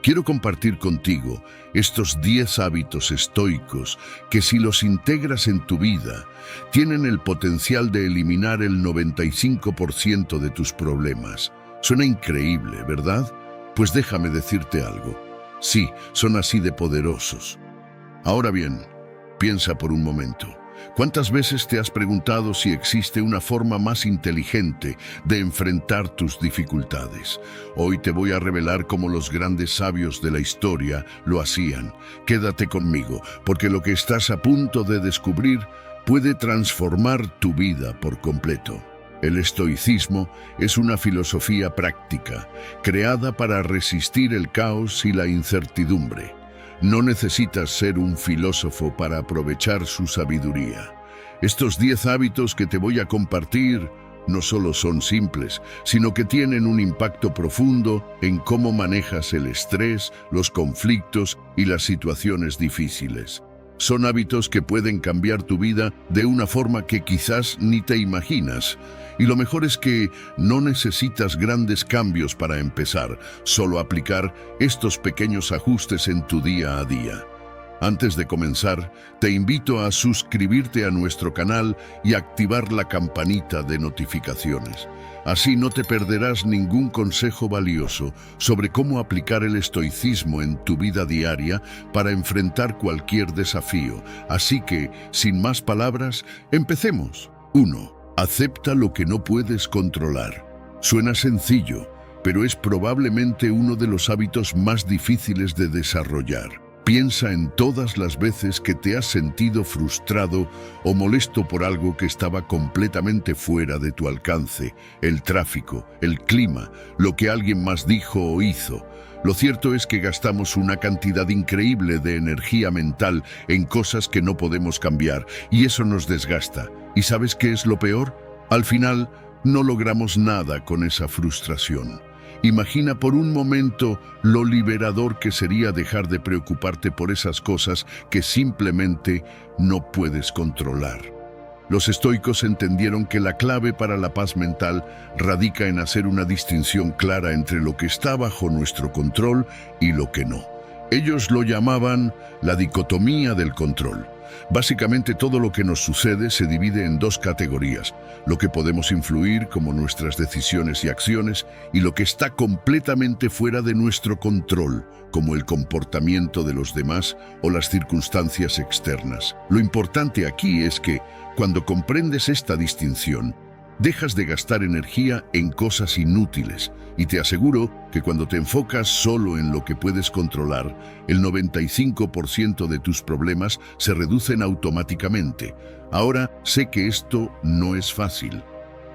Quiero compartir contigo estos 10 hábitos estoicos que, si los integras en tu vida, tienen el potencial de eliminar el 95% de tus problemas. Suena increíble, ¿verdad? Pues déjame decirte algo. Sí, son así de poderosos. Ahora bien, piensa por un momento. ¿Cuántas veces te has preguntado si existe una forma más inteligente de enfrentar tus dificultades? Hoy te voy a revelar cómo los grandes sabios de la historia lo hacían. Quédate conmigo, porque lo que estás a punto de descubrir puede transformar tu vida por completo. El estoicismo es una filosofía práctica, creada para resistir el caos y la incertidumbre. No necesitas ser un filósofo para aprovechar su sabiduría. Estos 10 hábitos que te voy a compartir no solo son simples, sino que tienen un impacto profundo en cómo manejas el estrés, los conflictos y las situaciones difíciles. Son hábitos que pueden cambiar tu vida de una forma que quizás ni te imaginas. Y lo mejor es que no necesitas grandes cambios para empezar, solo aplicar estos pequeños ajustes en tu día a día. Antes de comenzar, te invito a suscribirte a nuestro canal y activar la campanita de notificaciones. Así no te perderás ningún consejo valioso sobre cómo aplicar el estoicismo en tu vida diaria para enfrentar cualquier desafío. Así que, sin más palabras, empecemos. 1. Acepta lo que no puedes controlar. Suena sencillo, pero es probablemente uno de los hábitos más difíciles de desarrollar. Piensa en todas las veces que te has sentido frustrado o molesto por algo que estaba completamente fuera de tu alcance: el tráfico, el clima, lo que alguien más dijo o hizo. Lo cierto es que gastamos una cantidad increíble de energía mental en cosas que no podemos cambiar, y eso nos desgasta. ¿Y sabes qué es lo peor? Al final, no logramos nada con esa frustración. Imagina por un momento lo liberador que sería dejar de preocuparte por esas cosas que simplemente no puedes controlar. Los estoicos entendieron que la clave para la paz mental radica en hacer una distinción clara entre lo que está bajo nuestro control y lo que no. Ellos lo llamaban la dicotomía del control. Básicamente, todo lo que nos sucede se divide en 2 categorías: lo que podemos influir, como nuestras decisiones y acciones, y lo que está completamente fuera de nuestro control, como el comportamiento de los demás o las circunstancias externas. Lo importante aquí es que, cuando comprendes esta distinción, dejas de gastar energía en cosas inútiles, y te aseguro que cuando te enfocas solo en lo que puedes controlar, el 95% de tus problemas se reducen automáticamente. Ahora, sé que esto no es fácil.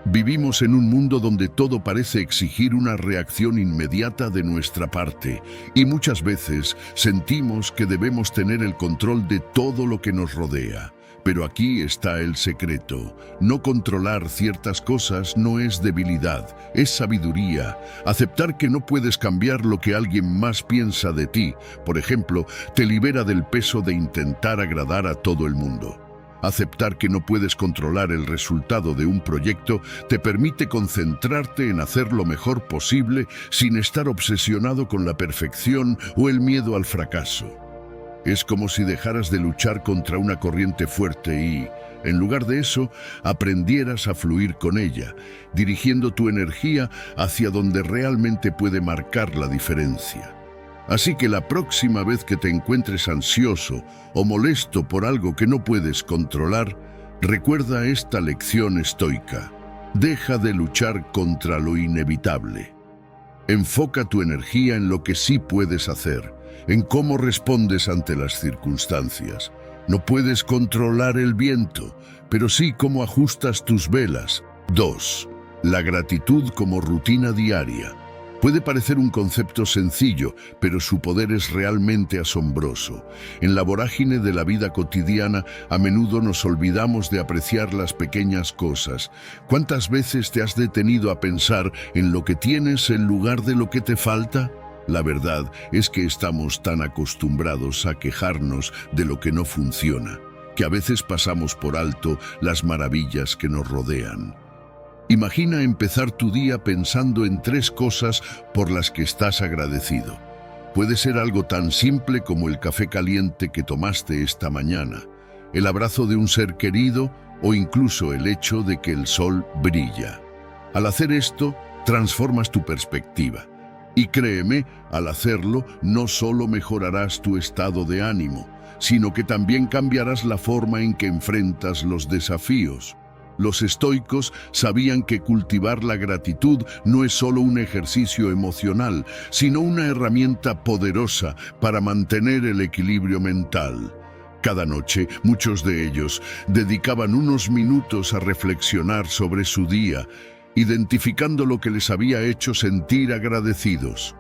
Vivimos en un mundo donde todo parece exigir una reacción inmediata de nuestra parte, y muchas veces sentimos que debemos tener el control de todo lo que nos rodea. Pero aquí está el secreto. No controlar ciertas cosas no es debilidad, es sabiduría. Aceptar que no puedes cambiar lo que alguien más piensa de ti, por ejemplo, te libera del peso de intentar agradar a todo el mundo. Aceptar que no puedes controlar el resultado de un proyecto te permite concentrarte en hacer lo mejor posible sin estar obsesionado con la perfección o el miedo al fracaso. Es como si dejaras de luchar contra una corriente fuerte y, en lugar de eso, aprendieras a fluir con ella, dirigiendo tu energía hacia donde realmente puede marcar la diferencia. Así que la próxima vez que te encuentres ansioso o molesto por algo que no puedes controlar, recuerda esta lección estoica. Deja de luchar contra lo inevitable. Enfoca tu energía en lo que sí puedes hacer, en cómo respondes ante las circunstancias. No puedes controlar el viento, pero sí cómo ajustas tus velas. 2. La gratitud como rutina diaria. Puede parecer un concepto sencillo, pero su poder es realmente asombroso. En la vorágine de la vida cotidiana, a menudo nos olvidamos de apreciar las pequeñas cosas. ¿Cuántas veces te has detenido a pensar en lo que tienes en lugar de lo que te falta? La verdad es que estamos tan acostumbrados a quejarnos de lo que no funciona, que a veces pasamos por alto las maravillas que nos rodean. Imagina empezar tu día pensando en 3 cosas por las que estás agradecido. Puede ser algo tan simple como el café caliente que tomaste esta mañana, el abrazo de un ser querido o incluso el hecho de que el sol brilla. Al hacer esto, transformas tu perspectiva. Y créeme, al hacerlo, no solo mejorarás tu estado de ánimo, sino que también cambiarás la forma en que enfrentas los desafíos. Los estoicos sabían que cultivar la gratitud no es solo un ejercicio emocional, sino una herramienta poderosa para mantener el equilibrio mental. Cada noche, muchos de ellos dedicaban unos minutos a reflexionar sobre su día, identificando lo que les había hecho sentir agradecidos.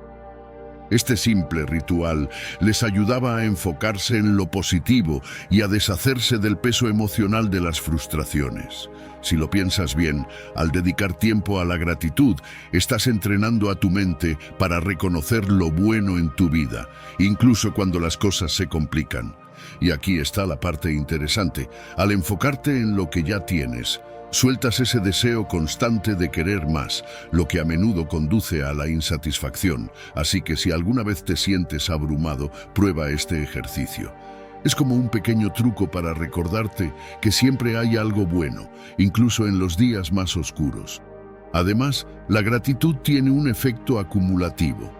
Este simple ritual les ayudaba a enfocarse en lo positivo y a deshacerse del peso emocional de las frustraciones. Si lo piensas bien, al dedicar tiempo a la gratitud, estás entrenando a tu mente para reconocer lo bueno en tu vida, incluso cuando las cosas se complican. Y aquí está la parte interesante. Al enfocarte en lo que ya tienes, sueltas ese deseo constante de querer más, lo que a menudo conduce a la insatisfacción. Así que si alguna vez te sientes abrumado, prueba este ejercicio. Es como un pequeño truco para recordarte que siempre hay algo bueno, incluso en los días más oscuros. Además, la gratitud tiene un efecto acumulativo.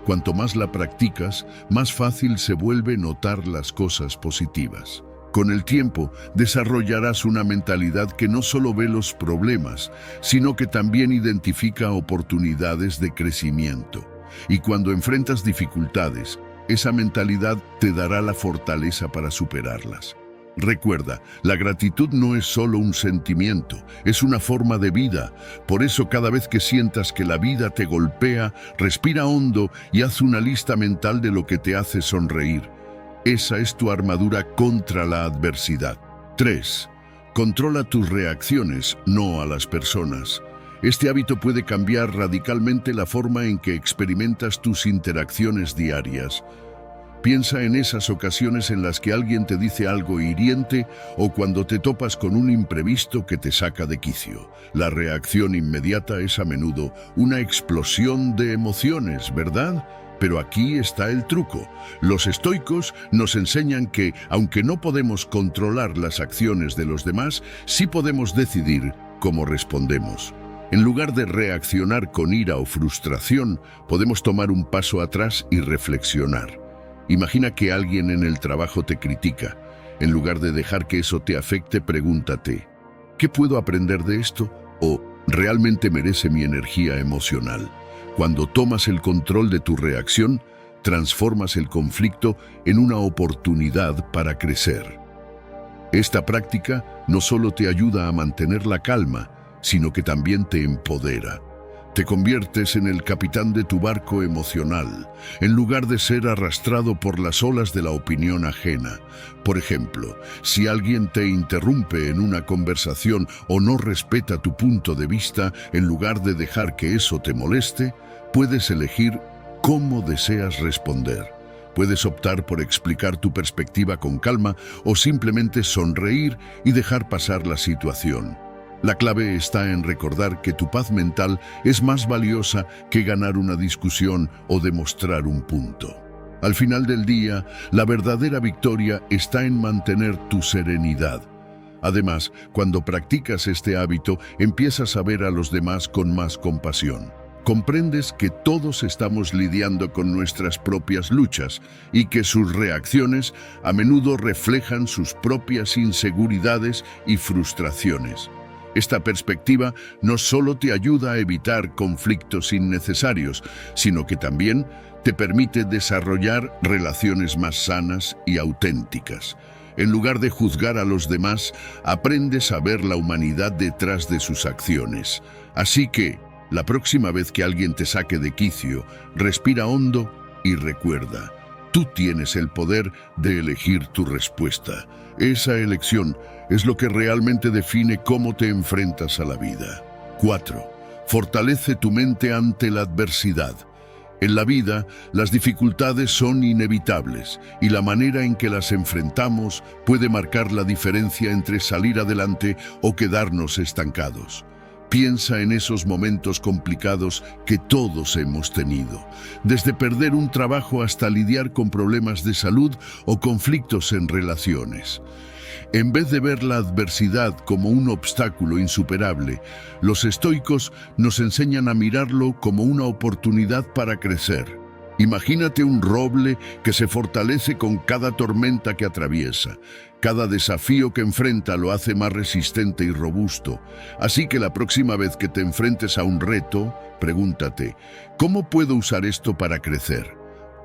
Cuanto más la practicas, más fácil se vuelve notar las cosas positivas. Con el tiempo, desarrollarás una mentalidad que no solo ve los problemas, sino que también identifica oportunidades de crecimiento. Y cuando enfrentas dificultades, esa mentalidad te dará la fortaleza para superarlas. Recuerda, la gratitud no es solo un sentimiento, es una forma de vida. Por eso cada vez que sientas que la vida te golpea, respira hondo y haz una lista mental de lo que te hace sonreír. Esa es tu armadura contra la adversidad. 3. Controla tus reacciones, no a las personas. Este hábito puede cambiar radicalmente la forma en que experimentas tus interacciones diarias. Piensa en esas ocasiones en las que alguien te dice algo hiriente o cuando te topas con un imprevisto que te saca de quicio. La reacción inmediata es a menudo una explosión de emociones, ¿verdad? Pero aquí está el truco. Los estoicos nos enseñan que, aunque no podemos controlar las acciones de los demás, sí podemos decidir cómo respondemos. En lugar de reaccionar con ira o frustración, podemos tomar un paso atrás y reflexionar. Imagina que alguien en el trabajo te critica. En lugar de dejar que eso te afecte, pregúntate, ¿qué puedo aprender de esto? ¿O realmente merece mi energía emocional? Cuando tomas el control de tu reacción, transformas el conflicto en una oportunidad para crecer. Esta práctica no solo te ayuda a mantener la calma, sino que también te empodera. Te conviertes en el capitán de tu barco emocional, en lugar de ser arrastrado por las olas de la opinión ajena. Por ejemplo, si alguien te interrumpe en una conversación o no respeta tu punto de vista, en lugar de dejar que eso te moleste, puedes elegir cómo deseas responder. Puedes optar por explicar tu perspectiva con calma o simplemente sonreír y dejar pasar la situación. La clave está en recordar que tu paz mental es más valiosa que ganar una discusión o demostrar un punto. Al final del día, la verdadera victoria está en mantener tu serenidad. Además, cuando practicas este hábito, empiezas a ver a los demás con más compasión. Comprendes que todos estamos lidiando con nuestras propias luchas y que sus reacciones a menudo reflejan sus propias inseguridades y frustraciones. Esta perspectiva no solo te ayuda a evitar conflictos innecesarios, sino que también te permite desarrollar relaciones más sanas y auténticas. En lugar de juzgar a los demás, aprendes a ver la humanidad detrás de sus acciones. Así que, la próxima vez que alguien te saque de quicio, respira hondo y recuerda, tú tienes el poder de elegir tu respuesta. Esa elección es lo que realmente define cómo te enfrentas a la vida. 4. Fortalece tu mente ante la adversidad. En la vida, las dificultades son inevitables y la manera en que las enfrentamos puede marcar la diferencia entre salir adelante o quedarnos estancados. Piensa en esos momentos complicados que todos hemos tenido, desde perder un trabajo hasta lidiar con problemas de salud o conflictos en relaciones. En vez de ver la adversidad como un obstáculo insuperable, los estoicos nos enseñan a mirarlo como una oportunidad para crecer. Imagínate un roble que se fortalece con cada tormenta que atraviesa. Cada desafío que enfrenta lo hace más resistente y robusto. Así que la próxima vez que te enfrentes a un reto, pregúntate, ¿cómo puedo usar esto para crecer?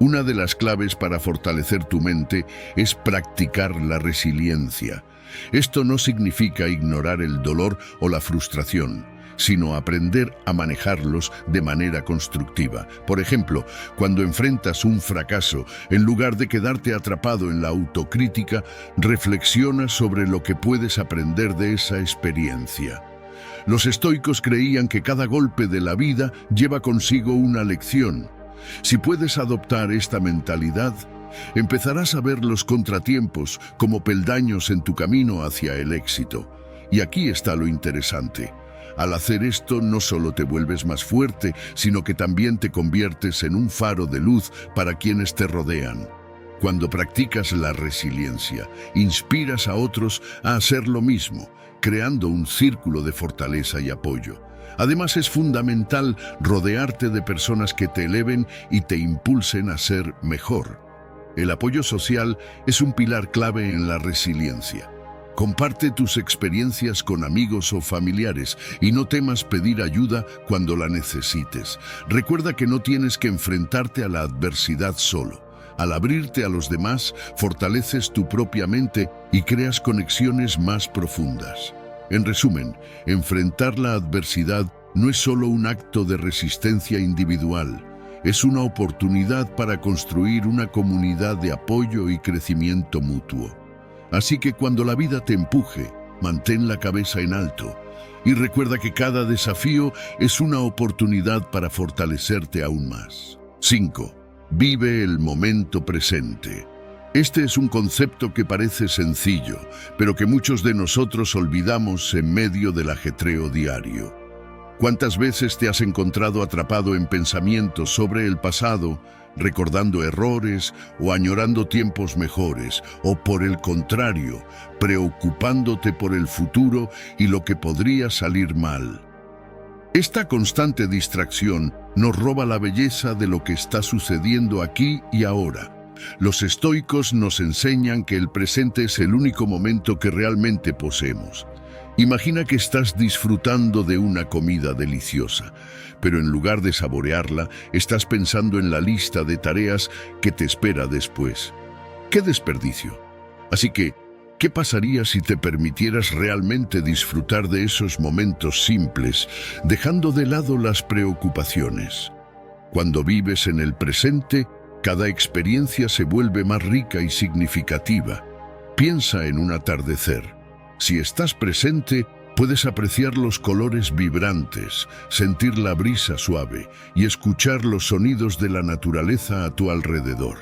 Una de las claves para fortalecer tu mente es practicar la resiliencia. Esto no significa ignorar el dolor o la frustración, sino aprender a manejarlos de manera constructiva. Por ejemplo, cuando enfrentas un fracaso, en lugar de quedarte atrapado en la autocrítica, reflexiona sobre lo que puedes aprender de esa experiencia. Los estoicos creían que cada golpe de la vida lleva consigo una lección. Si puedes adoptar esta mentalidad, empezarás a ver los contratiempos como peldaños en tu camino hacia el éxito. Y aquí está lo interesante. Al hacer esto, no solo te vuelves más fuerte, sino que también te conviertes en un faro de luz para quienes te rodean. Cuando practicas la resiliencia, inspiras a otros a hacer lo mismo, creando un círculo de fortaleza y apoyo. Además, es fundamental rodearte de personas que te eleven y te impulsen a ser mejor. El apoyo social es un pilar clave en la resiliencia. Comparte tus experiencias con amigos o familiares y no temas pedir ayuda cuando la necesites. Recuerda que no tienes que enfrentarte a la adversidad solo. Al abrirte a los demás, fortaleces tu propia mente y creas conexiones más profundas. En resumen, enfrentar la adversidad no es solo un acto de resistencia individual, es una oportunidad para construir una comunidad de apoyo y crecimiento mutuo. Así que cuando la vida te empuje, mantén la cabeza en alto y recuerda que cada desafío es una oportunidad para fortalecerte aún más. 5. Vive el momento presente. Este es un concepto que parece sencillo, pero que muchos de nosotros olvidamos en medio del ajetreo diario. ¿Cuántas veces te has encontrado atrapado en pensamientos sobre el pasado, recordando errores o añorando tiempos mejores, o por el contrario, preocupándote por el futuro y lo que podría salir mal? Esta constante distracción nos roba la belleza de lo que está sucediendo aquí y ahora. Los estoicos nos enseñan que el presente es el único momento que realmente poseemos. Imagina que estás disfrutando de una comida deliciosa, pero en lugar de saborearla, estás pensando en la lista de tareas que te espera después. ¡Qué desperdicio! Así que, ¿qué pasaría si te permitieras realmente disfrutar de esos momentos simples, dejando de lado las preocupaciones? Cuando vives en el presente, cada experiencia se vuelve más rica y significativa. Piensa en un atardecer. Si estás presente, puedes apreciar los colores vibrantes, sentir la brisa suave y escuchar los sonidos de la naturaleza a tu alrededor.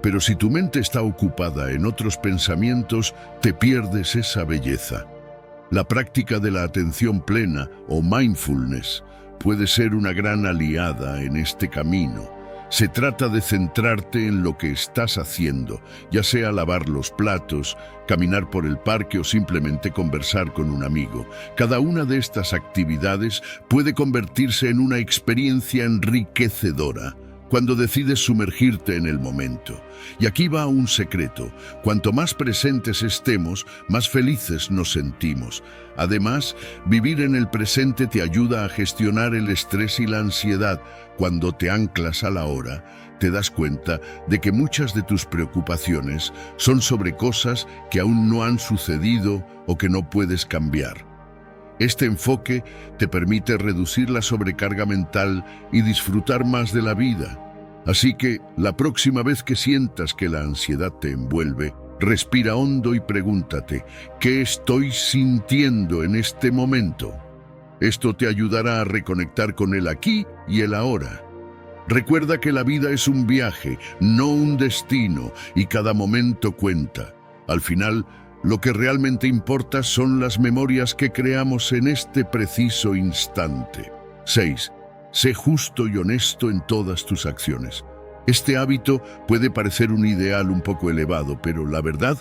Pero si tu mente está ocupada en otros pensamientos, te pierdes esa belleza. La práctica de la atención plena o mindfulness puede ser una gran aliada en este camino. Se trata de centrarte en lo que estás haciendo, ya sea lavar los platos, caminar por el parque o simplemente conversar con un amigo. Cada una de estas actividades puede convertirse en una experiencia enriquecedora cuando decides sumergirte en el momento. Y aquí va un secreto: cuanto más presentes estemos, más felices nos sentimos. Además, vivir en el presente te ayuda a gestionar el estrés y la ansiedad. Cuando te anclas a la hora, te das cuenta de que muchas de tus preocupaciones son sobre cosas que aún no han sucedido o que no puedes cambiar. Este enfoque te permite reducir la sobrecarga mental y disfrutar más de la vida. Así que, la próxima vez que sientas que la ansiedad te envuelve, respira hondo y pregúntate, ¿qué estoy sintiendo en este momento? Esto te ayudará a reconectar con el aquí y el ahora. Recuerda que la vida es un viaje, no un destino, y cada momento cuenta. Al final, Lo que realmente importa son las memorias que creamos en este preciso instante. 6. Sé justo y honesto en todas tus acciones. Este hábito puede parecer un ideal un poco elevado, pero la verdad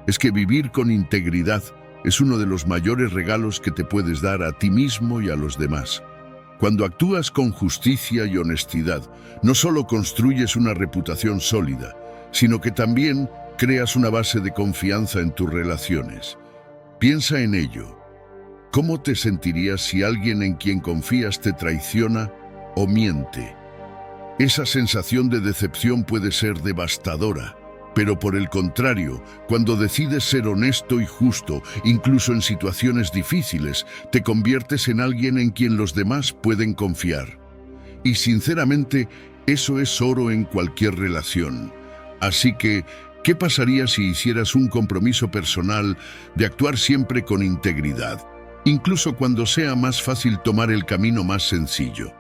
es que vivir con integridad es uno de los mayores regalos que te puedes dar a ti mismo y a los demás. Cuando actúas con justicia y honestidad, no solo construyes una reputación sólida, sino que también creas una base de confianza en tus relaciones. Piensa en ello. ¿Cómo te sentirías si alguien en quien confías te traiciona o miente? Esa sensación de decepción puede ser devastadora, pero por el contrario, cuando decides ser honesto y justo, incluso en situaciones difíciles, te conviertes en alguien en quien los demás pueden confiar. Y sinceramente, eso es oro en cualquier relación. Así que, ¿qué pasaría si hicieras un compromiso personal de actuar siempre con integridad, incluso cuando sea más fácil tomar el camino más sencillo?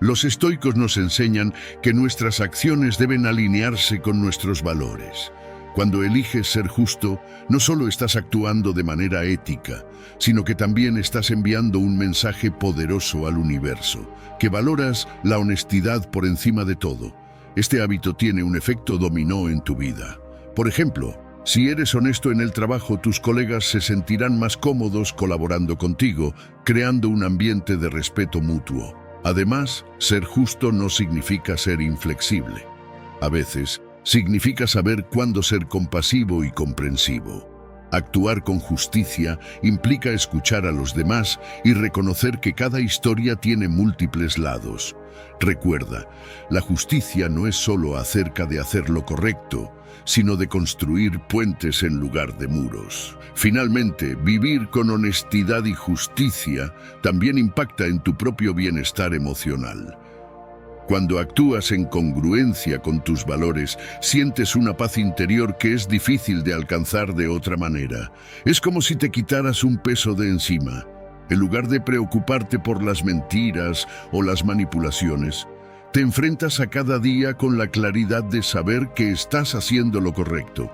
Los estoicos nos enseñan que nuestras acciones deben alinearse con nuestros valores. Cuando eliges ser justo, no solo estás actuando de manera ética, sino que también estás enviando un mensaje poderoso al universo, que valoras la honestidad por encima de todo. Este hábito tiene un efecto dominó en tu vida. Por ejemplo, si eres honesto en el trabajo, tus colegas se sentirán más cómodos colaborando contigo, creando un ambiente de respeto mutuo. Además, ser justo no significa ser inflexible. A veces, significa saber cuándo ser compasivo y comprensivo. Actuar con justicia implica escuchar a los demás y reconocer que cada historia tiene múltiples lados. Recuerda, la justicia no es solo acerca de hacer lo correcto, sino de construir puentes en lugar de muros. Finalmente, vivir con honestidad y justicia también impacta en tu propio bienestar emocional. Cuando actúas en congruencia con tus valores, sientes una paz interior que es difícil de alcanzar de otra manera. Es como si te quitaras un peso de encima. En lugar de preocuparte por las mentiras o las manipulaciones, te enfrentas a cada día con la claridad de saber que estás haciendo lo correcto.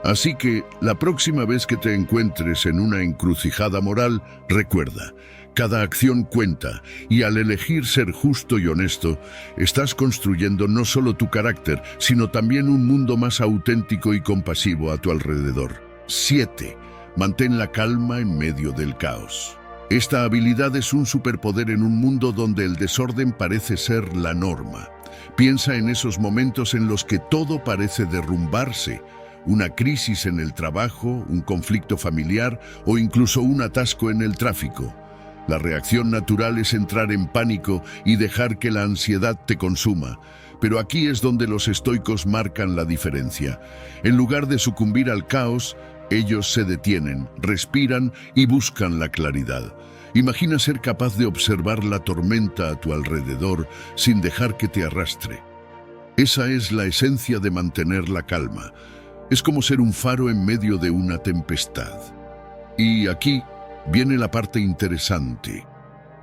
Así que, la próxima vez que te encuentres en una encrucijada moral, recuerda, cada acción cuenta, y al elegir ser justo y honesto, estás construyendo no solo tu carácter, sino también un mundo más auténtico y compasivo a tu alrededor. 7. Mantén la calma en medio del caos. Esta habilidad es un superpoder en un mundo donde el desorden parece ser la norma. Piensa en esos momentos en los que todo parece derrumbarse. Una crisis en el trabajo, un conflicto familiar o incluso un atasco en el tráfico. La reacción natural es entrar en pánico y dejar que la ansiedad te consuma. Pero aquí es donde los estoicos marcan la diferencia. En lugar de sucumbir al caos, ellos se detienen, respiran y buscan la claridad. Imagina ser capaz de observar la tormenta a tu alrededor sin dejar que te arrastre. Esa es la esencia de mantener la calma. Es como ser un faro en medio de una tempestad. Y aquí viene la parte interesante.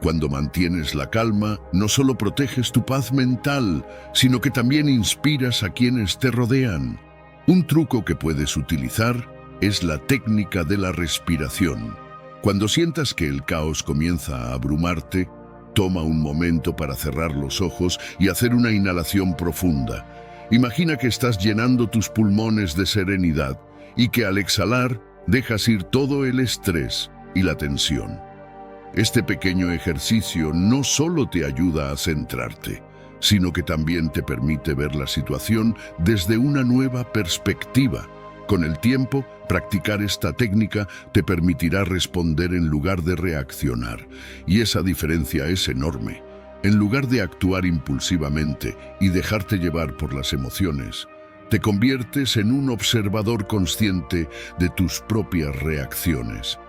Cuando mantienes la calma, no solo proteges tu paz mental, sino que también inspiras a quienes te rodean. Un truco que puedes utilizar es la técnica de la respiración. Cuando sientas que el caos comienza a abrumarte, toma un momento para cerrar los ojos y hacer una inhalación profunda. Imagina que estás llenando tus pulmones de serenidad y que al exhalar dejas ir todo el estrés y la tensión. Este pequeño ejercicio no solo te ayuda a centrarte, sino que también te permite ver la situación desde una nueva perspectiva. Con el tiempo, practicar esta técnica te permitirá responder en lugar de reaccionar, y esa diferencia es enorme. En lugar de actuar impulsivamente y dejarte llevar por las emociones, te conviertes en un observador consciente de tus propias reacciones.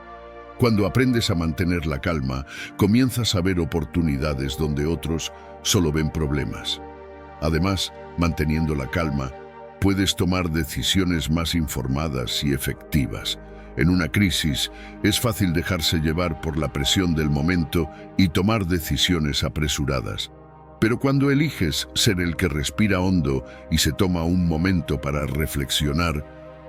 Cuando aprendes a mantener la calma, comienzas a ver oportunidades donde otros solo ven problemas. Además, manteniendo la calma, puedes tomar decisiones más informadas y efectivas. En una crisis, es fácil dejarse llevar por la presión del momento y tomar decisiones apresuradas. Pero cuando eliges ser el que respira hondo y se toma un momento para reflexionar,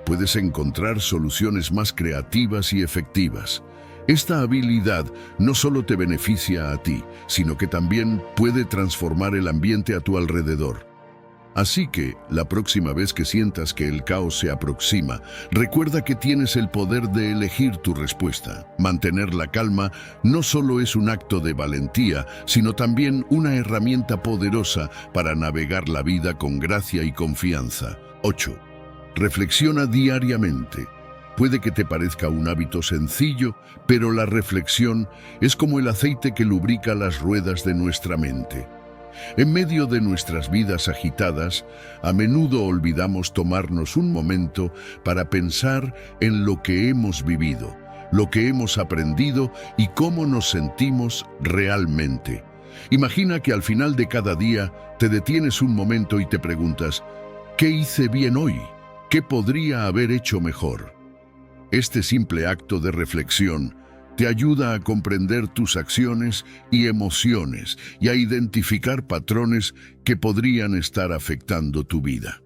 puedes encontrar soluciones más creativas y efectivas. Esta habilidad no solo te beneficia a ti, sino que también puede transformar el ambiente a tu alrededor. Así que, la próxima vez que sientas que el caos se aproxima, recuerda que tienes el poder de elegir tu respuesta. Mantener la calma no solo es un acto de valentía, sino también una herramienta poderosa para navegar la vida con gracia y confianza. 8. Reflexiona diariamente. Puede que te parezca un hábito sencillo, pero la reflexión es como el aceite que lubrica las ruedas de nuestra mente. En medio de nuestras vidas agitadas, a menudo olvidamos tomarnos un momento para pensar en lo que hemos vivido, lo que hemos aprendido y cómo nos sentimos realmente. Imagina que al final de cada día te detienes un momento y te preguntas, ¿qué hice bien hoy? ¿Qué podría haber hecho mejor? Este simple acto de reflexión te ayuda a comprender tus acciones y emociones y a identificar patrones que podrían estar afectando tu vida.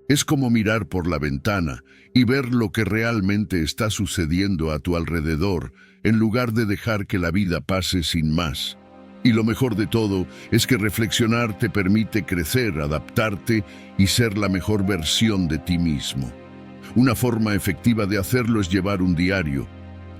Es como mirar por la ventana y ver lo que realmente está sucediendo a tu alrededor, en lugar de dejar que la vida pase sin más. Y lo mejor de todo es que reflexionar te permite crecer, adaptarte y ser la mejor versión de ti mismo. Una forma efectiva de hacerlo es llevar un diario.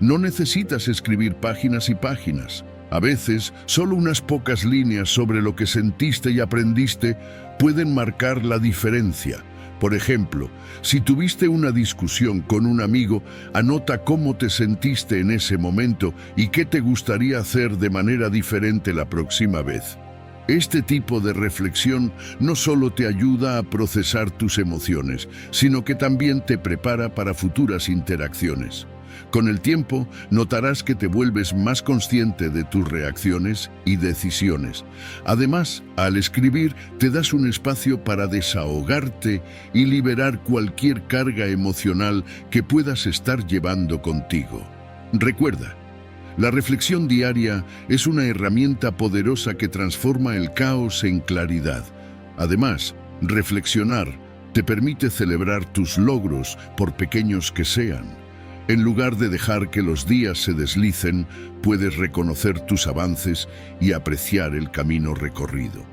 No necesitas escribir páginas y páginas. A veces, solo unas pocas líneas sobre lo que sentiste y aprendiste pueden marcar la diferencia. Por ejemplo, si tuviste una discusión con un amigo, anota cómo te sentiste en ese momento y qué te gustaría hacer de manera diferente la próxima vez. Este tipo de reflexión no solo te ayuda a procesar tus emociones, sino que también te prepara para futuras interacciones. Con el tiempo, notarás que te vuelves más consciente de tus reacciones y decisiones. Además, al escribir, te das un espacio para desahogarte y liberar cualquier carga emocional que puedas estar llevando contigo. Recuerda, la reflexión diaria es una herramienta poderosa que transforma el caos en claridad. Además, reflexionar te permite celebrar tus logros, por pequeños que sean. En lugar de dejar que los días se deslicen, puedes reconocer tus avances y apreciar el camino recorrido.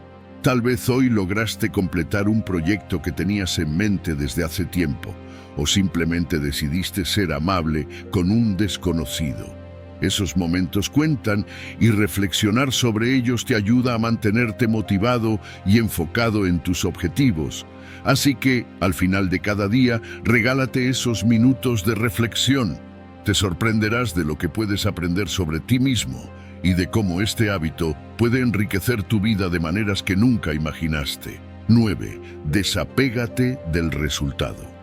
Tal vez hoy lograste completar un proyecto que tenías en mente desde hace tiempo, o simplemente decidiste ser amable con un desconocido. Esos momentos cuentan y reflexionar sobre ellos te ayuda a mantenerte motivado y enfocado en tus objetivos. Así que, al final de cada día, regálate esos minutos de reflexión. Te sorprenderás de lo que puedes aprender sobre ti mismo y de cómo este hábito puede enriquecer tu vida de maneras que nunca imaginaste. 9. Desapégate del resultado.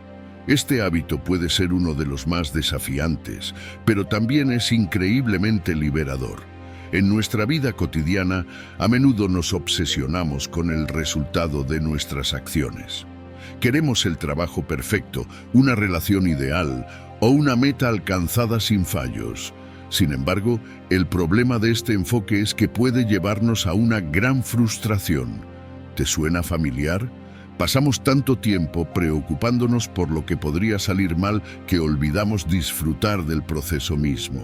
Este hábito puede ser uno de los más desafiantes, pero también es increíblemente liberador. En nuestra vida cotidiana, a menudo nos obsesionamos con el resultado de nuestras acciones. Queremos el trabajo perfecto, una relación ideal o una meta alcanzada sin fallos. Sin embargo, el problema de este enfoque es que puede llevarnos a una gran frustración. ¿Te suena familiar? Pasamos tanto tiempo preocupándonos por lo que podría salir mal que olvidamos disfrutar del proceso mismo.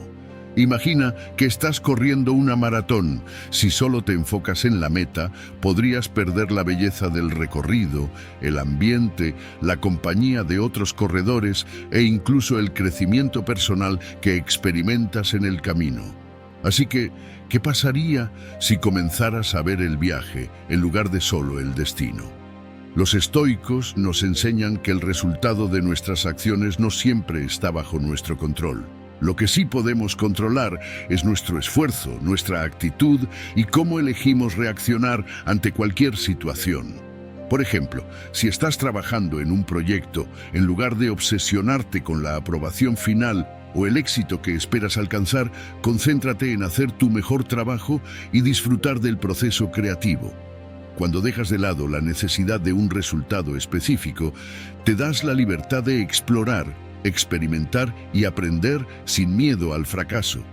Imagina que estás corriendo una maratón. Si solo te enfocas en la meta, podrías perder la belleza del recorrido, el ambiente, la compañía de otros corredores e incluso el crecimiento personal que experimentas en el camino. Así que, ¿qué pasaría si comenzaras a ver el viaje en lugar de solo el destino? Los estoicos nos enseñan que el resultado de nuestras acciones no siempre está bajo nuestro control. Lo que sí podemos controlar es nuestro esfuerzo, nuestra actitud y cómo elegimos reaccionar ante cualquier situación. Por ejemplo, si estás trabajando en un proyecto, en lugar de obsesionarte con la aprobación final o el éxito que esperas alcanzar, concéntrate en hacer tu mejor trabajo y disfrutar del proceso creativo. Cuando dejas de lado la necesidad de un resultado específico, te das la libertad de explorar, experimentar y aprender sin miedo al fracaso.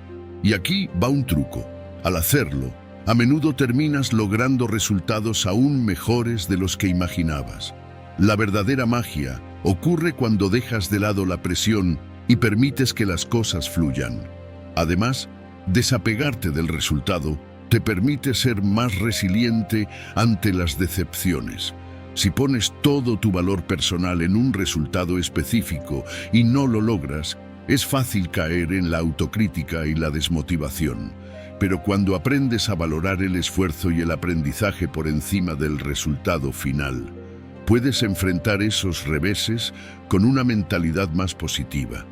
Y aquí va un truco. Al hacerlo, a menudo terminas logrando resultados aún mejores de los que imaginabas. La verdadera magia Ocurre cuando dejas de lado la presión y permites que las cosas fluyan. Además, desapegarte del resultado te permite ser más resiliente ante las decepciones. Si pones todo tu valor personal en un resultado específico y no lo logras, es fácil caer en la autocrítica y la desmotivación. Pero cuando aprendes a valorar el esfuerzo y el aprendizaje por encima del resultado final, puedes enfrentar esos reveses con una mentalidad más positiva.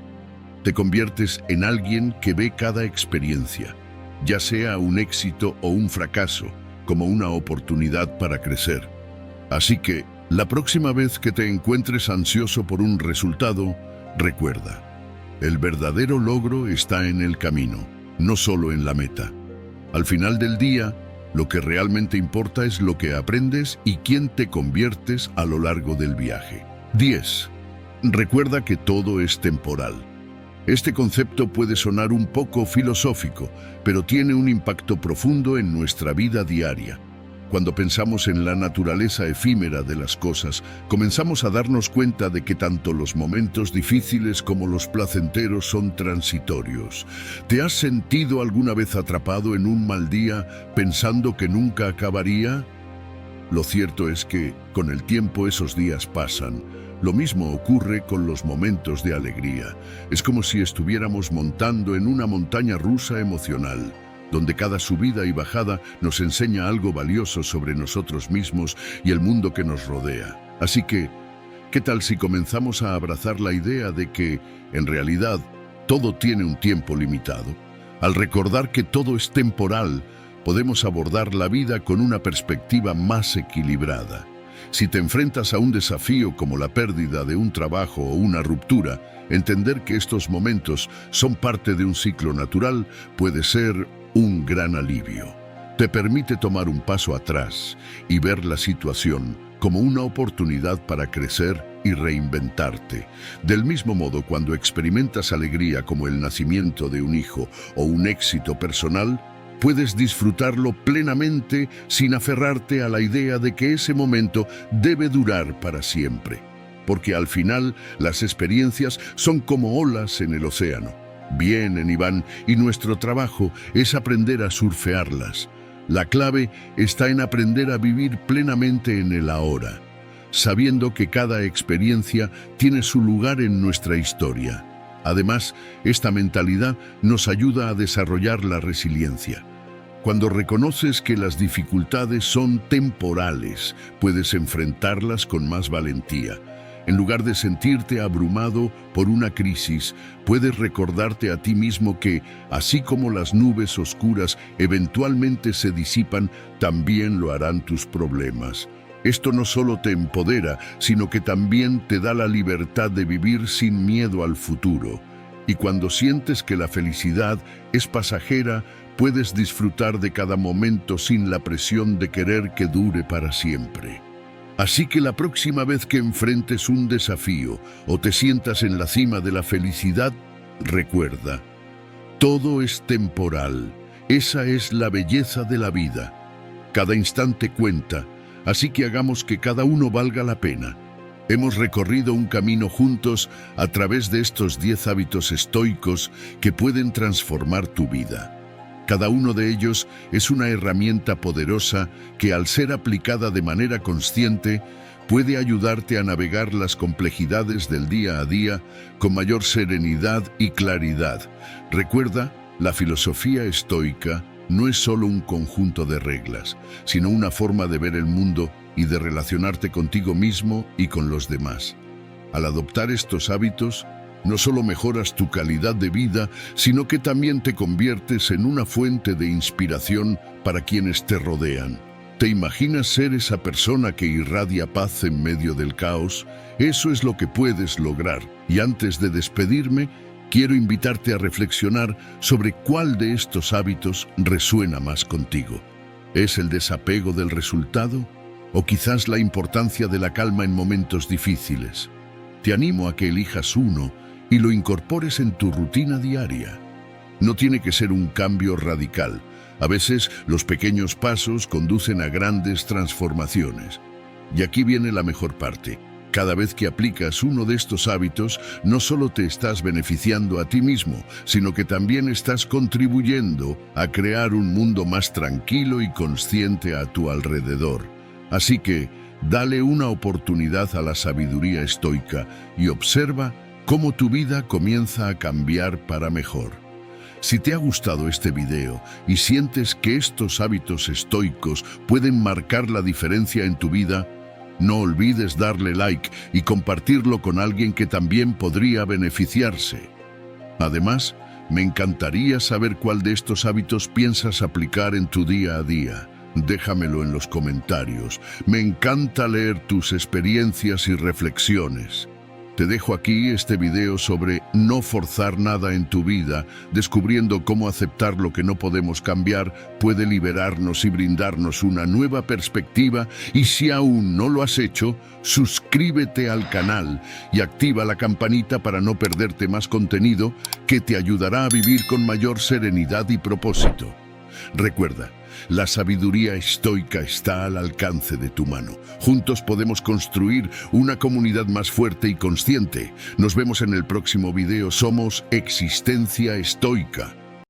Te conviertes en alguien que ve cada experiencia, ya sea un éxito o un fracaso, como una oportunidad para crecer. Así que, la próxima vez que te encuentres ansioso por un resultado, recuerda, el verdadero logro está en el camino, no solo en la meta. Al final del día, lo que realmente importa es lo que aprendes y quién te conviertes a lo largo del viaje. 10. Recuerda que todo es temporal. Este concepto puede sonar un poco filosófico, pero tiene un impacto profundo en nuestra vida diaria. Cuando pensamos en la naturaleza efímera de las cosas, comenzamos a darnos cuenta de que tanto los momentos difíciles como los placenteros son transitorios. ¿Te has sentido alguna vez atrapado en un mal día pensando que nunca acabaría? Lo cierto es que, con el tiempo, esos días pasan. Lo mismo ocurre con los momentos de alegría. Es como si estuviéramos montando en una montaña rusa emocional, donde cada subida y bajada nos enseña algo valioso sobre nosotros mismos y el mundo que nos rodea. Así que, ¿qué tal si comenzamos a abrazar la idea de que, en realidad, todo tiene un tiempo limitado? Al recordar que todo es temporal, podemos abordar la vida con una perspectiva más equilibrada. Si te enfrentas a un desafío como la pérdida de un trabajo o una ruptura, entender que estos momentos son parte de un ciclo natural puede ser un gran alivio. Te permite tomar un paso atrás y ver la situación como una oportunidad para crecer y reinventarte. Del mismo modo, cuando experimentas alegría como el nacimiento de un hijo o un éxito personal, puedes disfrutarlo plenamente sin aferrarte a la idea de que ese momento debe durar para siempre. Porque al final, las experiencias son como olas en el océano. Vienen y van, y nuestro trabajo es aprender a surfearlas. La clave está en aprender a vivir plenamente en el ahora, sabiendo que cada experiencia tiene su lugar en nuestra historia. Además, esta mentalidad nos ayuda a desarrollar la resiliencia. Cuando reconoces que las dificultades son temporales, puedes enfrentarlas con más valentía. En lugar de sentirte abrumado por una crisis, puedes recordarte a ti mismo que, así como las nubes oscuras eventualmente se disipan, también lo harán tus problemas. Esto no solo te empodera, sino que también te da la libertad de vivir sin miedo al futuro. Y cuando sientes que la felicidad es pasajera, puedes disfrutar de cada momento sin la presión de querer que dure para siempre. Así que la próxima vez que enfrentes un desafío o te sientas en la cima de la felicidad, recuerda, todo es temporal. Esa es la belleza de la vida. Cada instante cuenta, así que hagamos que cada uno valga la pena. Hemos recorrido un camino juntos a través de estos 10 hábitos estoicos que pueden transformar tu vida. Cada uno de ellos es una herramienta poderosa que, al ser aplicada de manera consciente, puede ayudarte a navegar las complejidades del día a día con mayor serenidad y claridad. Recuerda, la filosofía estoica no es solo un conjunto de reglas, sino una forma de ver el mundo y de relacionarte contigo mismo y con los demás. Al adoptar estos hábitos, no solo mejoras tu calidad de vida, sino que también te conviertes en una fuente de inspiración para quienes te rodean. ¿Te imaginas ser esa persona que irradia paz en medio del caos? Eso es lo que puedes lograr. Y antes de despedirme, quiero invitarte a reflexionar sobre cuál de estos hábitos resuena más contigo. ¿Es el desapego del resultado? ¿O quizás la importancia de la calma en momentos difíciles? Te animo a que elijas uno y lo incorpores en tu rutina diaria. No tiene que ser un cambio radical. A veces los pequeños pasos conducen a grandes transformaciones. Y aquí viene la mejor parte. Cada vez que aplicas uno de estos hábitos, no solo te estás beneficiando a ti mismo, sino que también estás contribuyendo a crear un mundo más tranquilo y consciente a tu alrededor. Así que, dale una oportunidad a la sabiduría estoica y observa cómo tu vida comienza a cambiar para mejor. Si te ha gustado este video y sientes que estos hábitos estoicos pueden marcar la diferencia en tu vida, no olvides darle like y compartirlo con alguien que también podría beneficiarse. Además, me encantaría saber cuál de estos hábitos piensas aplicar en tu día a día. Déjamelo en los comentarios. Me encanta leer tus experiencias y reflexiones. Te dejo aquí este video sobre no forzar nada en tu vida, descubriendo cómo aceptar lo que no podemos cambiar puede liberarnos y brindarnos una nueva perspectiva. Y si aún no lo has hecho, suscríbete al canal y activa la campanita para no perderte más contenido que te ayudará a vivir con mayor serenidad y propósito. Recuerda, la sabiduría estoica está al alcance de tu mano. Juntos podemos construir una comunidad más fuerte y consciente. Nos vemos en el próximo video. Somos Existencia Estoica.